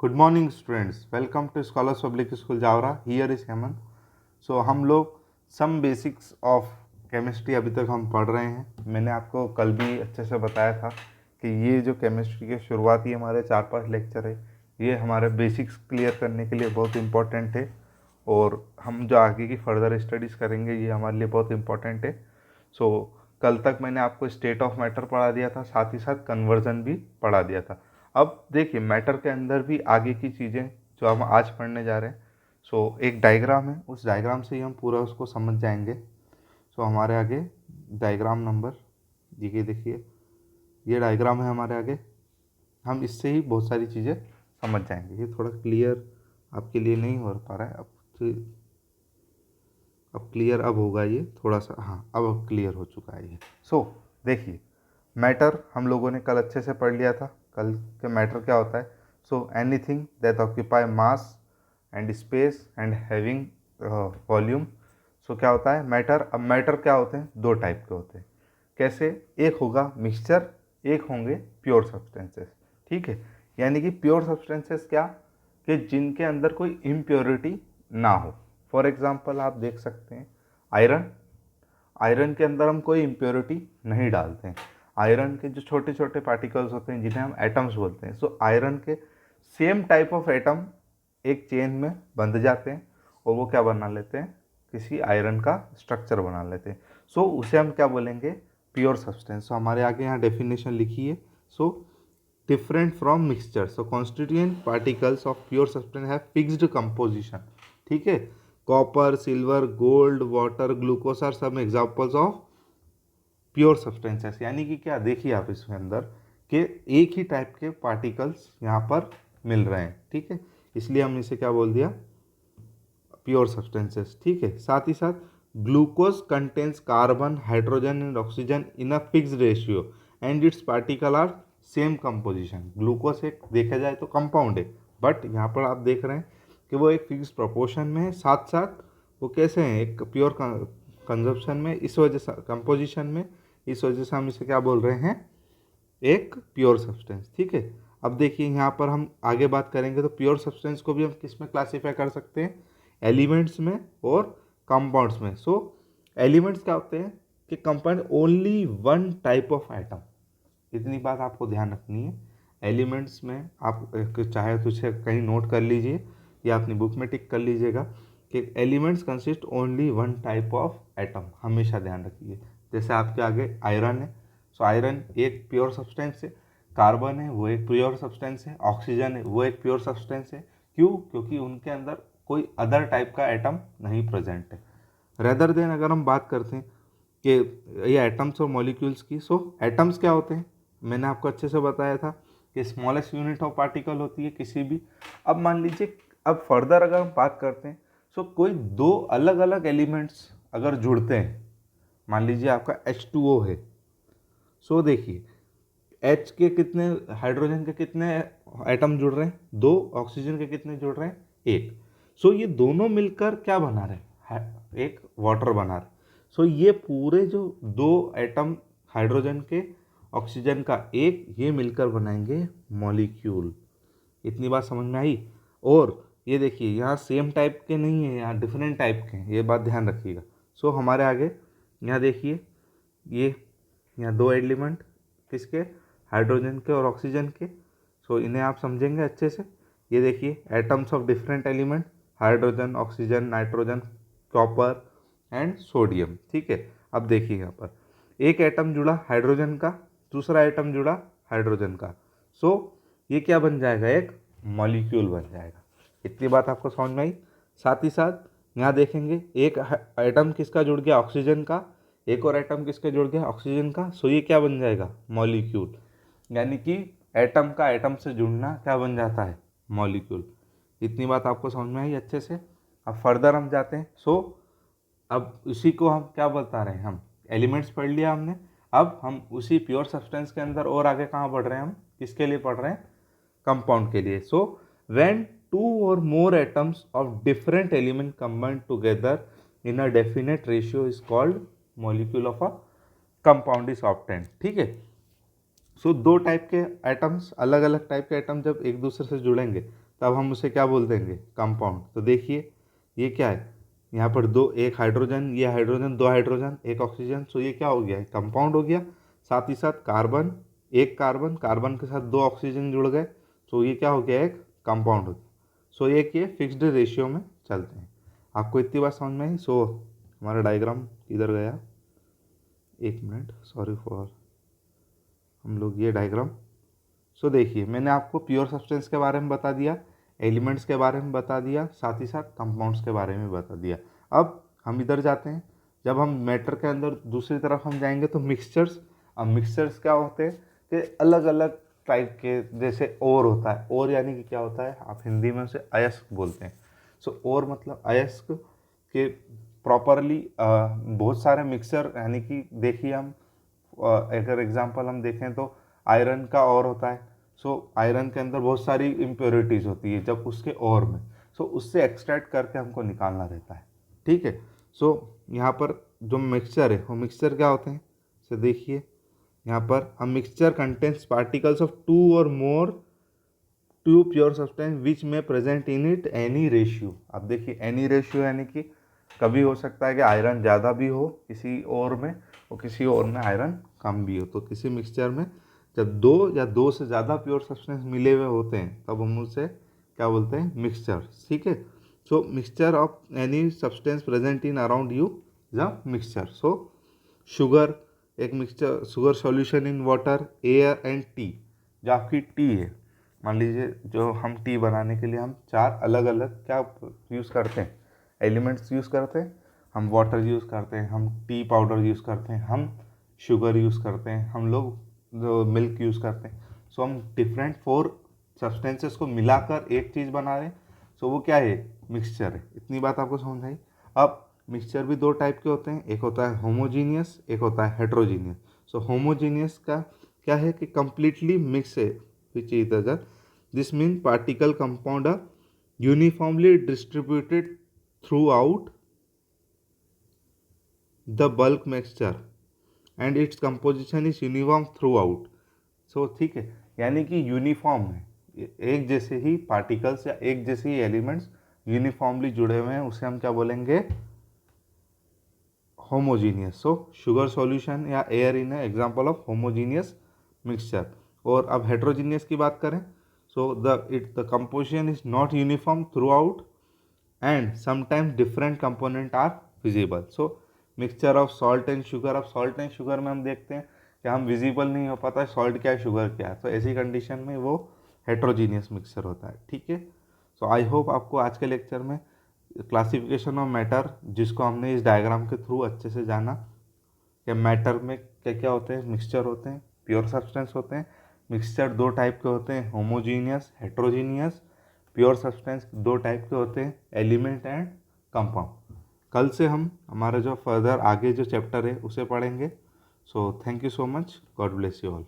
Good morning students, welcome to scholars public school Jaora. Here is Hemant. So हम लोग सम basics of chemistry अभी तक हम पढ़ रहे हैं। मैंने आपको कल भी अच्छे से बताया था कि ये जो केमिस्ट्री के शुरुआती हमारे 4-5 लेक्चर है, ये हमारे बेसिक्स क्लियर करने के लिए बहुत इंपॉर्टेंट है और हम जो आगे की फर्दर स्टडीज़ करेंगे ये हमारे लिए बहुत इंपॉर्टेंट है। सो कल तक मैंने आपको स्टेट ऑफ मैटर पढ़ा दिया था, साथ ही साथ कन्वर्जन भी पढ़ा दिया था। अब देखिए मैटर के अंदर भी आगे की चीज़ें जो हम आज पढ़ने जा रहे हैं। सो एक डायग्राम है, उस डायग्राम से ही हम पूरा उसको समझ जाएंगे। सो हमारे आगे डायग्राम नंबर ये देखिए, ये डायग्राम है हमारे आगे। हम इससे ही बहुत सारी चीज़ें समझ जाएंगे। ये थोड़ा क्लियर आपके लिए नहीं हो पा रहा है अब क्लियर अब होगा ये थोड़ा सा। हाँ, अब क्लियर हो चुका है ये। सो देखिए, मैटर हम लोगों ने कल अच्छे से पढ़ लिया था। कल के मैटर क्या होता है? So anything that occupy mass and space and having volume. So क्या होता है मैटर? अब मैटर क्या होते हैं? दो टाइप के होते हैं। कैसे? एक होगा मिक्सचर, एक होंगे प्योर सब्सटेंसेस। ठीक है, यानी कि प्योर सब्सटेंसेस क्या कि जिनके अंदर कोई इम्प्योरिटी ना हो। फॉर एग्जाम्पल आप देख सकते हैं आयरन। आयरन के अंदर हम कोई इम्प्योरिटी नहीं डालते हैं। आयरन के जो छोटे छोटे पार्टिकल्स होते हैं जिन्हें हम एटम्स बोलते हैं, सो आयरन के सेम टाइप ऑफ एटम एक चेन में बंध जाते हैं और वो क्या बना लेते हैं? किसी आयरन का स्ट्रक्चर बना लेते हैं। सो उसे हम क्या बोलेंगे? Pure substance. सो हमारे आगे यहाँ डेफिनेशन लिखी है। So different from mixture, so constituent particles of pure substance have fixed composition. ठीक है, copper, silver, gold, water, glucose are some examples of pure substances. यानी कि क्या, देखिए आप इसमें अंदर कि एक ही टाइप के पार्टिकल्स यहाँ पर मिल रहे हैं। ठीक है, इसलिए हम इसे क्या बोल दिया? Pure substances. ठीक है, साथ ही साथ glucose contains carbon, hydrogen and oxygen in a fixed ratio and its particle are same composition. Glucose एक देखा जाए तो कंपाउंड है, बट यहाँ पर आप देख रहे हैं कि वो एक फिक्स प्रोपोर्शन में है, साथ साथ वो कैसे हैं? एक प्योर कंजप्शन में, इस वजह से कंपोजिशन में, इस वजह से हम इसे क्या बोल रहे हैं? एक प्योर सब्सटेंस। ठीक है, अब देखिए यहाँ पर हम आगे बात करेंगे तो प्योर सब्सटेंस को भी हम किस में क्लासीफाई कर सकते हैं? एलिमेंट्स में और कंपाउंड्स में। सो एलिमेंट्स क्या होते हैं कि compound only one type of atom. इतनी बात आपको ध्यान रखनी है। एलिमेंट्स में आप चाहे तो इसे कहीं नोट कर लीजिए या अपनी बुक में टिक कर लीजिएगा कि elements consist only one type of atom. हमेशा ध्यान रखिए। जैसे आपके आगे आयरन है, सो आयरन एक प्योर सब्सटेंस है। कार्बन है, वो एक प्योर सब्सटेंस है। ऑक्सीजन है, वो एक प्योर सब्सटेंस है। क्यों? क्योंकि उनके अंदर कोई अदर टाइप का एटम नहीं प्रेजेंट है। रेदर देन अगर हम बात करते हैं कि ये एटम्स और मॉलिक्यूल्स की, सो एटम्स क्या होते हैं? मैंने आपको अच्छे से बताया था कि स्मॉलेस्ट यूनिट ऑफ पार्टिकल होती है किसी भी। अब मान लीजिए, अब फर्दर अगर हम बात करते हैं, सो कोई दो अलग अलग एलिमेंट्स अगर जुड़ते हैं, मान लीजिए आपका H2O है। सो देखिए, H के कितने, हाइड्रोजन के कितने एटम जुड़ रहे हैं? दो। ऑक्सीजन के कितने जुड़ रहे हैं? एक। सो ये दोनों मिलकर क्या बना रहे हैं? एक वाटर बना रहे। सो ये पूरे जो दो एटम हाइड्रोजन के, ऑक्सीजन का एक, ये मिलकर बनाएंगे मॉलिक्यूल। इतनी बात समझ में आई? और ये देखिए यहाँ सेम टाइप के नहीं है, यहाँ डिफरेंट टाइप के हैं, ये बात ध्यान रखिएगा। सो हमारे आगे यहाँ देखिए, ये यहाँ दो एलिमेंट किसके? हाइड्रोजन के और ऑक्सीजन के। सो इन्हें आप समझेंगे अच्छे से। ये देखिए atoms of different element, hydrogen, oxygen, nitrogen, copper and sodium. ठीक है, अब देखिए यहाँ पर एक एटम जुड़ा हाइड्रोजन का, दूसरा एटम जुड़ा हाइड्रोजन का। सो ये क्या बन जाएगा? एक मॉलिक्यूल बन जाएगा। इतनी बात आपको समझ में आई? साथ ही साथ यहाँ देखेंगे एक एटम किसका जुड़ गया? ऑक्सीजन का। एक और एटम किसके जुड़ गया? ऑक्सीजन का। सो ये क्या बन जाएगा? मॉलिक्यूल। यानी कि एटम का एटम से जुड़ना क्या बन जाता है? मॉलिक्यूल। इतनी बात आपको समझ में आई अच्छे से? अब फर्दर हम जाते हैं। सो अब उसी को हम क्या बता रहे हैं? हम एलिमेंट्स पढ़ लिया हमने। अब हम उसी प्योर सब्सटेंस के अंदर और आगे कहाँ बढ़ रहे हैं? हम किसके लिए पढ़ रहे हैं? कंपाउंड के लिए। सो व्हेन टू और मोर atoms of different element combined together in a definite ratio is called molecule of a compound is obtained. ठीक है, सो दो टाइप के एटम्स, अलग अलग टाइप के एटम जब एक दूसरे से जुड़ेंगे तब हम उसे क्या बोल देंगे, कंपाउंड। तो देखिए ये क्या है, यहाँ पर दो, एक हाइड्रोजन, ये हाइड्रोजन, दो हाइड्रोजन, एक ऑक्सीजन, सो ये क्या हो गया, कंपाउंड हो गया। साथ ही साथ कार्बन, एक कार्बन, कार्बन के साथ दो ऑक्सीजन जुड़ गए, सो ये क्या हो गया, एक कंपाउंड हो गया। सो एक ये फिक्स्ड रेशियो में चलते हैं। आपको इतनी बात समझ में आई। सो हमारा डायग्राम किधर गया, एक मिनट, सॉरी फॉर, हम लोग ये डायग्राम। सो देखिए मैंने आपको प्योर सब्सटेंस के बारे में बता दिया, एलिमेंट्स के बारे में बता दिया, साथ ही साथ कंपाउंड्स के बारे में बता दिया। अब हम इधर जाते हैं, जब हम मैटर के अंदर दूसरी तरफ हम जाएंगे तो मिक्सचर्स। अब मिक्सचर्स क्या होते हैं कि अलग अलग टाइप के, जैसे और होता है, और यानी कि क्या होता है, आप हिंदी में उसे अयस्क बोलते हैं। सो और मतलब अयस्क के प्रॉपरली बहुत सारे मिक्सचर, यानी कि देखिए हम अगर एग्जांपल हम देखें तो आयरन का और होता है। सो आयरन के अंदर बहुत सारी इम्प्योरिटीज़ होती है जब उसके और में, सो उससे एक्सट्रैक्ट करके हमको निकालना रहता है, ठीक है। सो यहाँ पर जो मिक्सचर है वो मिक्सचर क्या होते हैं, सो देखिए यहाँ पर हम mixture contents particles of two और more two pure substance which में present in it any ratio. अब देखिए एनी रेशियो यानी कि कभी हो सकता है कि आयरन ज़्यादा भी हो किसी और में और किसी और में आयरन कम भी हो। तो किसी मिक्सचर में जब दो या दो से ज़्यादा प्योर सब्सटेंस मिले हुए होते हैं तब हम उसे क्या बोलते हैं, मिक्सचर, ठीक है। So mixture of any substance present in around you is a mixture. So sugar, एक mixture, sugar solution in water, air and tea. जो आपकी टी है, मान लीजिए जो हम टी बनाने के लिए हम चार अलग अलग क्या यूज़ करते हैं, एलिमेंट्स यूज़ करते हैं। हम वाटर यूज़ करते हैं, हम टी पाउडर यूज़ करते हैं, हम शुगर यूज़ करते हैं, हम लोग जो मिल्क यूज़ करते हैं। सो हम डिफरेंट 4 सब्सटेंसेस को मिलाकर एक चीज़ बना रहे हैं। सो वो क्या है, मिक्सचर है। इतनी बात आपको समझ आई। अब मिक्सचर भी दो टाइप के होते हैं, एक होता है होमोजीनियस, एक होता है हेट्रोजीनियस। सो होमोजीनियस का क्या है कि कंप्लीटली मिक्स है which is other, this mean particle compound are uniformly distributed throughout the bulk mixture and its composition is uniform throughout. So ठीक है, यानी कि यूनिफॉर्म है, एक जैसे ही पार्टिकल्स या एक जैसे ही एलिमेंट्स यूनिफॉर्मली जुड़े हुए हैं, उसे हम क्या बोलेंगे, होमोजीनियस। सो शुगर सॉल्यूशन या air in example of homogeneous mixture. और अब हेट्रोजीनियस की बात करें, so the composition is not uniform throughout and sometimes different component are visible. So mixture of salt and sugar, अब salt and sugar में हम देखते हैं कि हम विजिबल नहीं हो पाता है सॉल्ट क्या है शुगर क्या है, तो ऐसी कंडीशन में वो हेट्रोजीनियस मिक्सचर होता है, ठीक है। सो आई होप आपको आज के लेक्चर में क्लासिफिकेशन ऑफ मैटर, जिसको हमने इस डायग्राम के थ्रू अच्छे से जाना कि मैटर में क्या क्या होते हैं, मिक्सचर होते हैं, प्योर सब्सटेंस होते हैं। मिक्सचर दो टाइप के होते हैं, होमोजीनियस, हेट्रोजीनियस। प्योर सब्सटेंस दो टाइप के होते हैं, एलिमेंट एंड कंपाउंड। कल से हम हमारा जो फर्दर आगे जो चैप्टर है उसे पढ़ेंगे। So thank you so much, God bless you all.